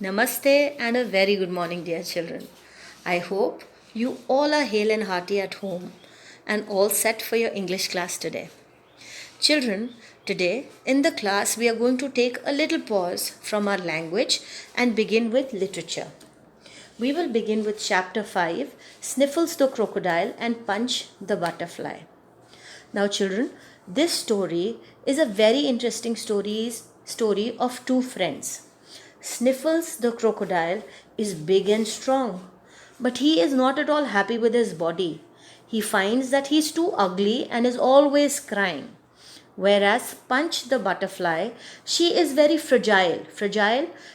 Namaste and a very good morning, dear children. I hope you all are hale and hearty at home and all set for your English class today. Children, today in the class we are going to take a little pause from our language and begin with literature. We will begin with chapter 5, Sniffles the Crocodile and Punch the Butterfly. Now, children, this story is a very interesting story of two friends. Sniffles the crocodile is big and strong, but he is not at all happy with his body. He finds that he is too ugly and is always crying. Whereas Punch the butterfly, she is very fragile.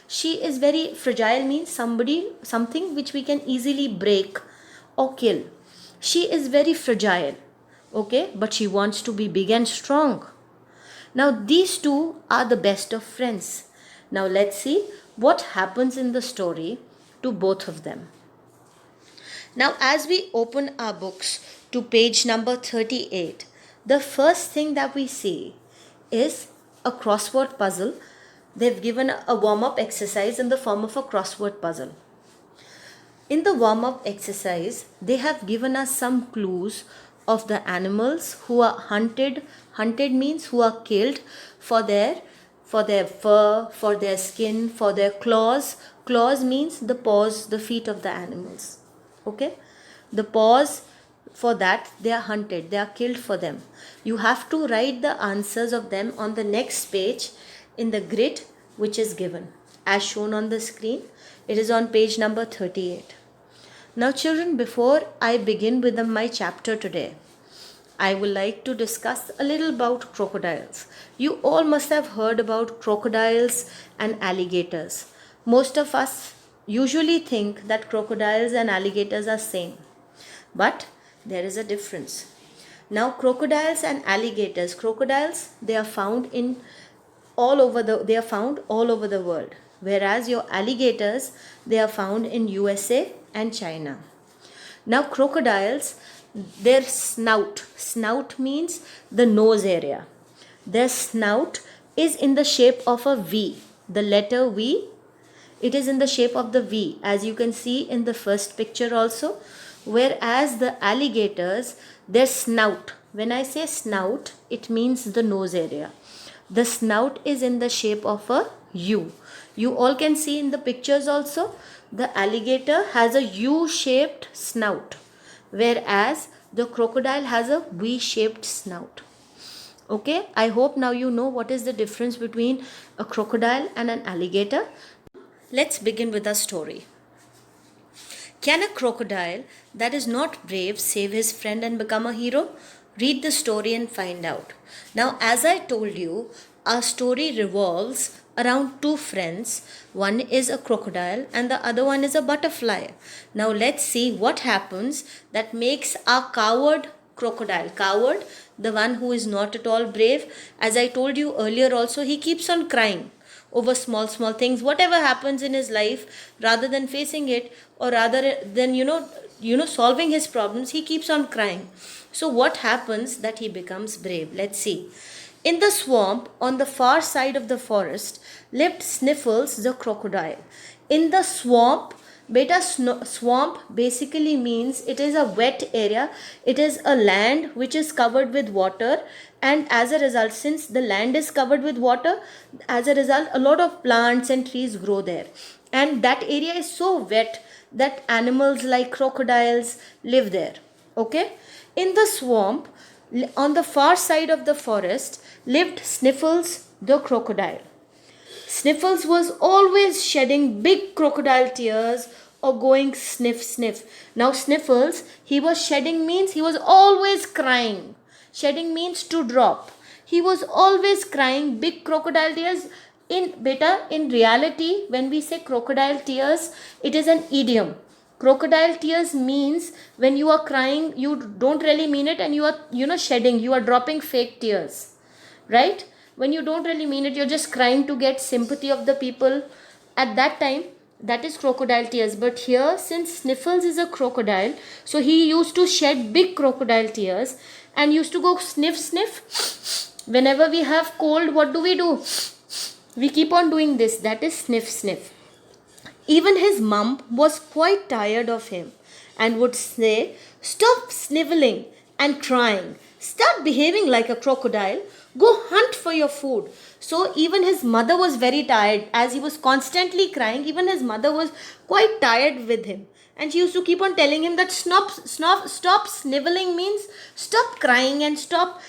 She is very fragile means something which we can easily break or kill. She is very fragile, okay, but she wants to be big and strong. Now, these two are the best of friends. Now, let's see what happens in the story to both of them. Now, as we open our books to page number 38, the first thing that we see is a crossword puzzle. They've given a warm-up exercise in the form of a crossword puzzle. In the warm-up exercise, they have given us some clues of the animals who are hunted. Hunted means who are killed for their fur, for their skin, for their claws. Claws means the paws, the feet of the animals. Okay? The paws, for that they are hunted, they are killed for them. You have to write the answers of them on the next page in the grid which is given as shown on the screen. It is on page number 38. Now, children, before I begin with my chapter today, I would like to discuss a little about crocodiles. You all must have heard about crocodiles and alligators. Most of us usually think that crocodiles and alligators are same, but there is a difference. Now, crocodiles and alligators, crocodiles, they are found all over the world, whereas your alligators, they are found in USA and China. Now, crocodiles, their snout means the nose area. Their snout is in the shape of a V, the letter V. It is in the shape of the V, as you can see in the first picture also. Whereas the alligators, their snout, when I say snout, it means the nose area. The snout is in the shape of a U. You all can see in the pictures also, the alligator has a U-shaped snout, whereas the crocodile has a V-shaped snout. Okay, I hope now you know what is the difference between a crocodile and an alligator. Let's begin with our story. Can a crocodile that is not brave save his friend and become a hero? Read the story and find out. Now, as I told you, our story revolves around two friends. One is a crocodile and the other one is a butterfly. Now, let's see what happens that makes our coward crocodile. Coward, the one who is not at all brave. As I told you earlier also, he keeps on crying over small things. Whatever happens in his life, rather than facing it or rather than solving his problems, he keeps on crying. So what happens that he becomes brave? Let's see. In the swamp on the far side of the forest lived Sniffles the crocodile. In the swamp, beta, swamp basically means it is a wet area. It is a land which is covered with water, and as a result, since the land is covered with water, as a result a lot of plants and trees grow there, and that area is so wet that animals like crocodiles live there. Okay, in the swamp on the far side of the forest lived Sniffles the crocodile. Sniffles was always shedding big crocodile tears or going sniff sniff. Now, Sniffles, he was shedding means he was always crying. Shedding means to drop. He was always crying big crocodile tears. In reality, when we say crocodile tears, it is an idiom. Crocodile tears means when you are crying, you don't really mean it, and you are shedding, you are dropping fake tears, right? When you don't really mean it, you're just crying to get sympathy of the people at that time. That is crocodile tears. But here, since Sniffles is a crocodile, so he used to shed big crocodile tears and used to go sniff sniff. Whenever we have cold, what do? We keep on doing this. That is sniff sniff. Even his mum was quite tired of him and would say, "Stop sniveling and crying. Start behaving like a crocodile. Go hunt for your food." So, even his mother was very tired as he was constantly crying. Even his mother was quite tired with him. And she used to keep on telling him that stop sniveling means stop crying and stop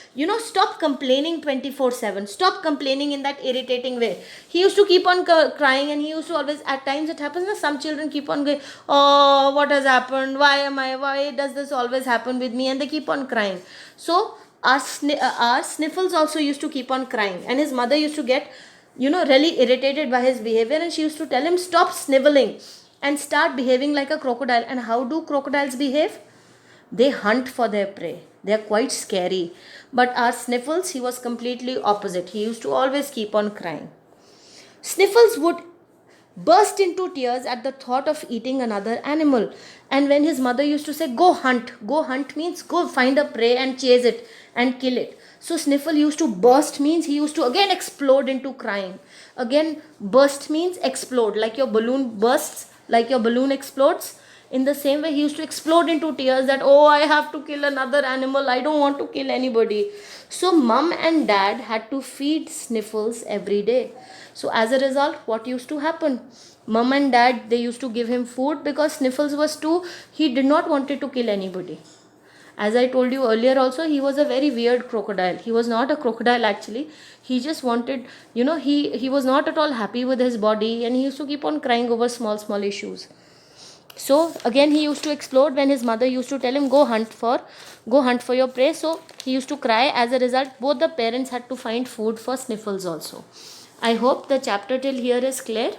complaining 24/7. Stop complaining in that irritating way. He used to keep on crying, and he used to always, at times it happens that some children keep on going, "Oh, what has happened? Why does this always happen with me?" And they keep on crying. So, our Sniffles also used to keep on crying, and his mother used to get really irritated by his behavior, and she used to tell him, "Stop sniveling and start behaving like a crocodile." And how do crocodiles behave? They hunt for their prey. They are quite scary. But our Sniffles, he was completely opposite. He used to always keep on crying. Sniffles would burst into tears at the thought of eating another animal. And when his mother used to say, go hunt means go find a prey and chase it and kill it. So Sniffle used to burst means he used to again explode into crying. Again, burst means explode, like your balloon bursts, like your balloon explodes. In the same way, he used to explode into tears that, "Oh, I have to kill another animal. I don't want to kill anybody." So mom and dad had to feed Sniffles every day. So as a result, what used to happen? Mom and dad, they used to give him food because Sniffles was too, he did not wanted to kill anybody. As I told you earlier also, he was a very weird crocodile. He was not a crocodile actually. He just wanted, he was not at all happy with his body, and he used to keep on crying over small issues. So again, he used to explode when his mother used to tell him, go hunt for your prey. So he used to cry. As a result, both the parents had to find food for Sniffles also. I hope the chapter till here is clear.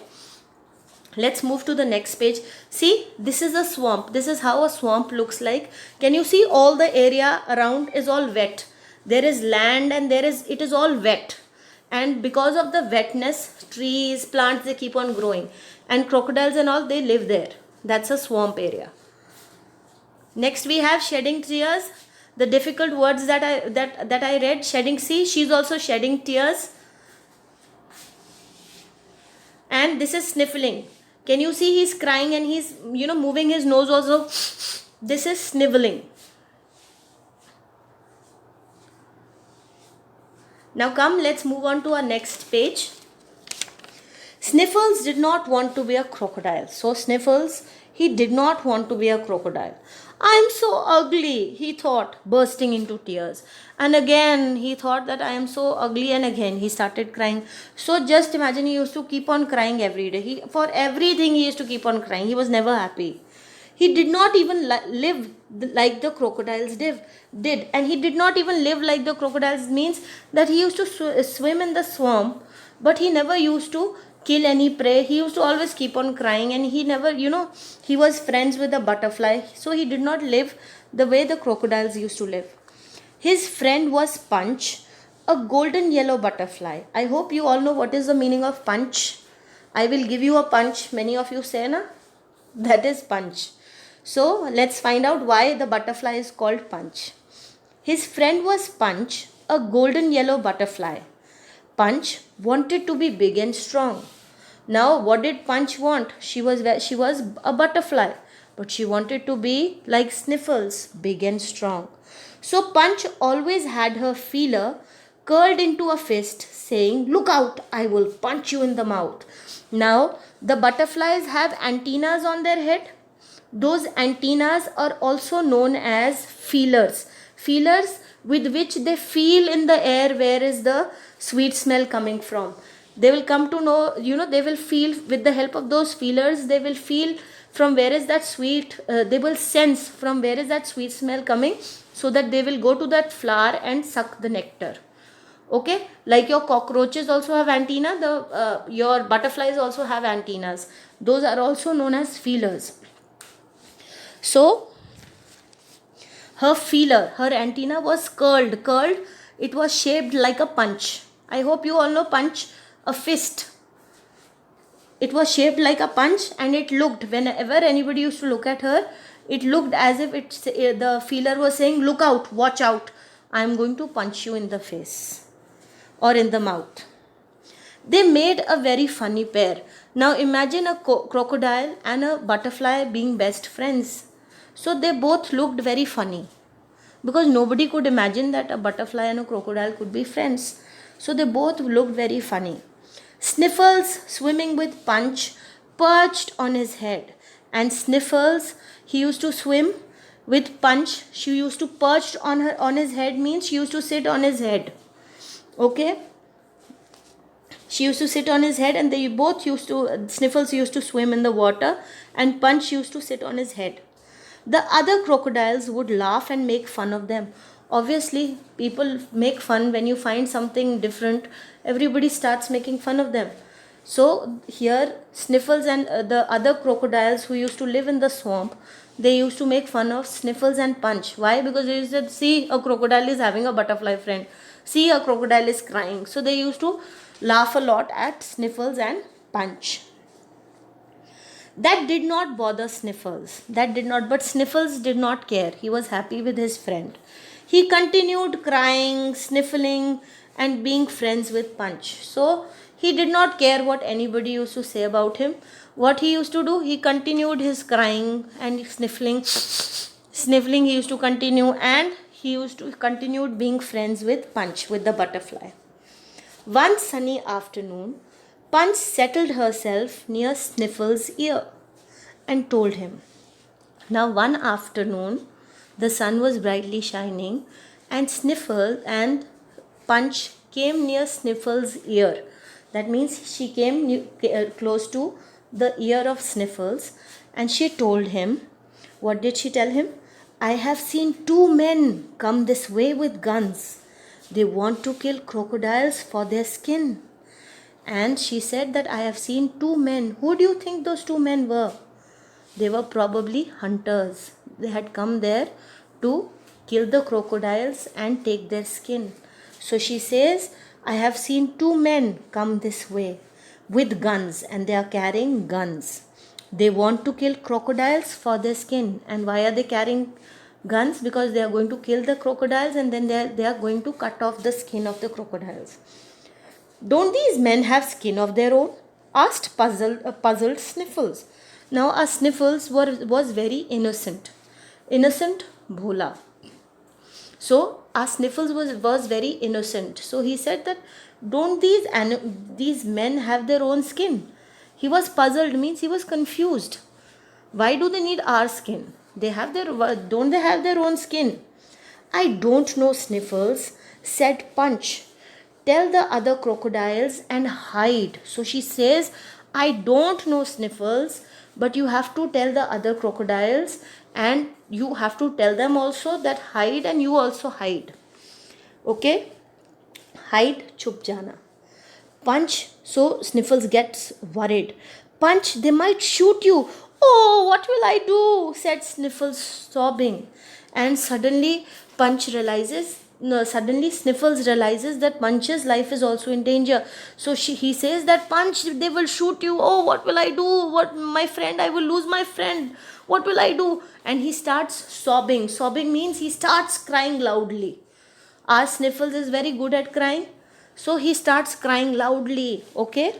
Let's move to the next page. See, this is a swamp. This is how a swamp looks like. Can you see all the area around is all wet? There is land, and it is all wet. And because of the wetness, trees, plants, they keep on growing. And crocodiles and all, they live there. That's a swamp area. Next we have shedding tears. The difficult words that I read. Shedding, see, she's also shedding tears. And this is sniffling. Can you see he's crying and he's moving his nose also? This is sniveling. Now come, let's move on to our next page. Sniffles did not want to be a crocodile. So Sniffles, he did not want to be a crocodile. "I am so ugly," he thought, bursting into tears. And again, he thought that, "I am so ugly," and again he started crying. So just imagine, he used to keep on crying every day. For everything he used to keep on crying. He was never happy. He did not even live like the crocodiles did. And he did not even live like the crocodiles means that he used to swim in the swamp, but he never used to kill any prey. He used to always keep on crying, and he never, he was friends with a butterfly. So he did not live the way the crocodiles used to live. His friend was Punch, a golden yellow butterfly. I hope you all know what is the meaning of punch. I will give you a punch. Many of you say, na? That is punch. So let's find out why the butterfly is called Punch. His friend was Punch, a golden yellow butterfly. Punch wanted to be big and strong. Now, what did Punch want? She was a butterfly, but she wanted to be like Sniffles, big and strong. So Punch always had her feeler curled into a fist, saying, "Look out, I will punch you in the mouth." Now, the butterflies have antennas on their head. Those antennas are also known as feelers. Feelers with which they feel in the air where is the sweet smell coming from. They will come to know, they will feel with the help of those feelers, they will feel from where is that sweet, they will sense from where is that sweet smell coming, so that they will go to that flower and suck the nectar. Okay, like your cockroaches also have antenna, your butterflies also have antennas. Those are also known as feelers. So, her antenna was curled. It was shaped like a punch. I hope you all know punch, a fist. It was shaped like a punch, and it looked, whenever anybody used to look at her, it looked as if the feeler was saying, "Look out, watch out, I am going to punch you in the face or in the mouth." They made a very funny pair. Now imagine a crocodile and a butterfly being best friends. So they both looked very funny because nobody could imagine that a butterfly and a crocodile could be friends. So they both looked very funny. Sniffles, swimming with Punch, perched on his head. And Sniffles, he used to swim with Punch. She used to perch on his head, means she used to sit on his head. Okay? She used to sit on his head, and they both used to, Sniffles used to swim in the water, and Punch used to sit on his head. The other crocodiles would laugh and make fun of them. Obviously, people make fun when you find something different. Everybody starts making fun of them. So here, Sniffles and the other crocodiles who used to live in the swamp, they used to make fun of Sniffles and Punch. Why? Because they said, see, a crocodile is having a butterfly friend. See, a crocodile is crying. So they used to laugh a lot at Sniffles and Punch. That did not bother Sniffles. But Sniffles did not care. He was happy with his friend. He continued crying, sniffling, and being friends with Punch. So he did not care what anybody used to say about him. What he used to do, he continued his crying and sniffling. Sniffling, he used to continue, and he used to continue being friends with Punch, with the butterfly. One sunny afternoon, Punch settled herself near Sniffles' ear and told him. Now one afternoon, the sun was brightly shining, and Sniffle and Punch came near Sniffles' ear. That means she came close to the ear of Sniffles, and she told him, what did she tell him? I have seen two men come this way with guns. They want to kill crocodiles for their skin. And she said that I have seen two men. Who do you think those two men were? They were probably hunters. They had come there to kill the crocodiles and take their skin. So she says, I have seen two men come this way with guns, and they are carrying guns. They want to kill crocodiles for their skin. And why are they carrying guns? Because they are going to kill the crocodiles, and then they are going to cut off the skin of the crocodiles. Don't these men have skin of their own? Asked puzzled Sniffles. Now our Sniffles was very innocent. Innocent, bhola. So our Sniffles was very innocent. So he said that, don't these men have their own skin? He was puzzled, means he was confused. Why do they need our skin? Don't they have their own skin? I don't know, Sniffles, said Punch. Tell the other crocodiles and hide. So she says, I don't know, Sniffles, but you have to tell the other crocodiles, and you have to tell them also that hide, and you also hide. Okay? Hide, chup jana. Punch, so Sniffles gets worried. Punch, they might shoot you. Oh, what will I do? Said Sniffles, sobbing. And suddenly Sniffles realizes that Punch's life is also in danger. So he says that, Punch, they will shoot you. Oh, what will I do? I will lose my friend. What will I do? And he starts sobbing. Sobbing means he starts crying loudly. Our Sniffles is very good at crying. So he starts crying loudly. Okay?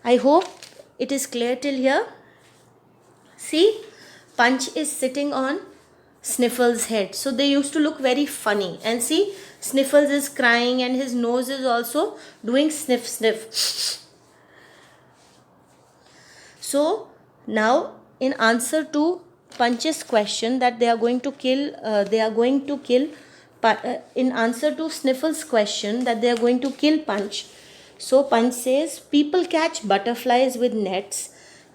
I hope it is clear till here. See, Punch is sitting on Sniffles' head. So they used to look very funny. And see, Sniffles is crying, and his nose is also doing sniff, sniff. So now, in answer to Punch's question that they are going to kill, in answer to Sniffles' question that they are going to kill Punch. So Punch says, people catch butterflies with nets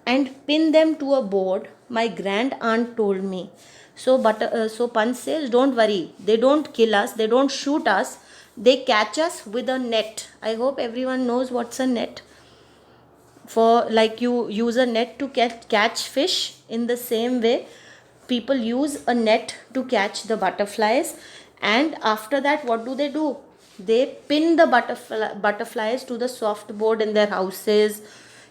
and pin them to a board. My grand aunt told me. So Punch says, don't worry. They don't kill us. They don't shoot us. They catch us with a net. I hope everyone knows what's a net. For like you use a net to catch fish, in the same way, people use a net to catch the butterflies. And after that, what do? They pin the butterflies to the soft board in their houses,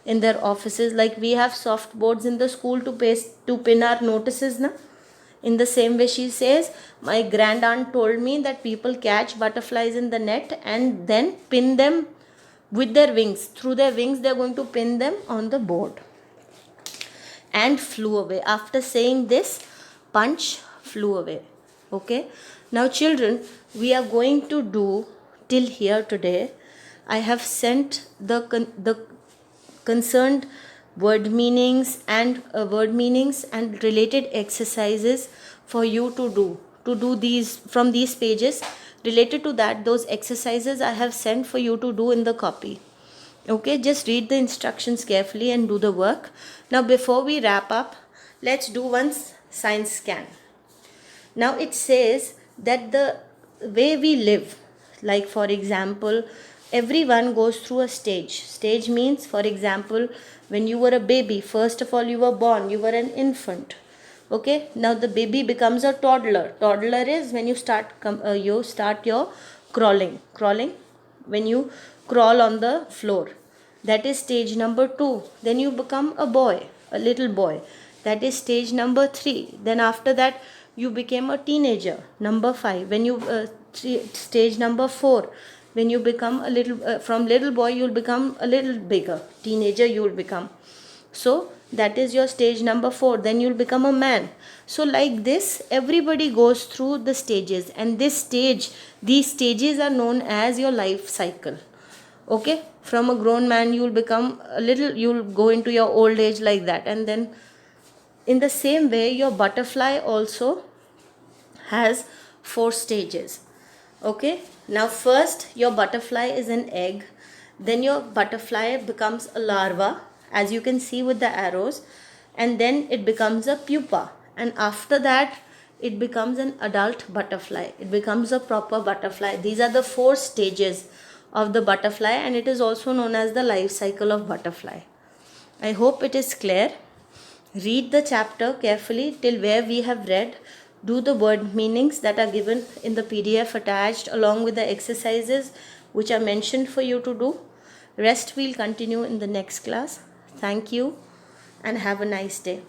in their offices. Like we have soft boards in the school to pin our notices, na? In the same way, she says, my grand aunt told me that people catch butterflies in the net and then pin them with their wings. Through their wings, they are going to pin them on the board. And flew away. After saying this, Punch flew away. Okay. Now children, we are going to do till here today. I have sent the concerned word meanings and related exercises for you to do these from these pages. Related to that, those exercises I have sent for you to do in the copy. Okay, just read the instructions carefully and do the work. Now before we wrap up, let's do one science scan. Now it says that the way we live, like for example, everyone goes through a stage. Stage means, for example, when you were a baby, first of all you were born, you were an infant. Okay, now the baby becomes a toddler. Toddler is when you start your crawling when you crawl on the floor. That is stage number 2. Then you become a boy, a little boy. That is stage number 3. Then after that you became a teenager, number 5. When you stage number 4, when you become a little from little boy you will become a little bigger, teenager you will become. So that is your stage number 4. Then you will become a man. So like this, everybody goes through the stages, and these stages are known as your life cycle. Okay, from a grown man you will become you will go into your old age, like that. And then in the same way, your butterfly also has 4 stages. Okay, now first your butterfly is an egg, then your butterfly becomes a larva, as you can see with the arrows, and then it becomes a pupa, and after that it becomes an adult butterfly. It becomes a proper butterfly. These are the 4 stages of the butterfly, and it is also known as the life cycle of butterfly. I hope it is clear. Read the chapter carefully till where we have read. Do the word meanings that are given in the PDF attached, along with the exercises which are mentioned for you to do. Rest we'll continue in the next class. Thank you and have a nice day.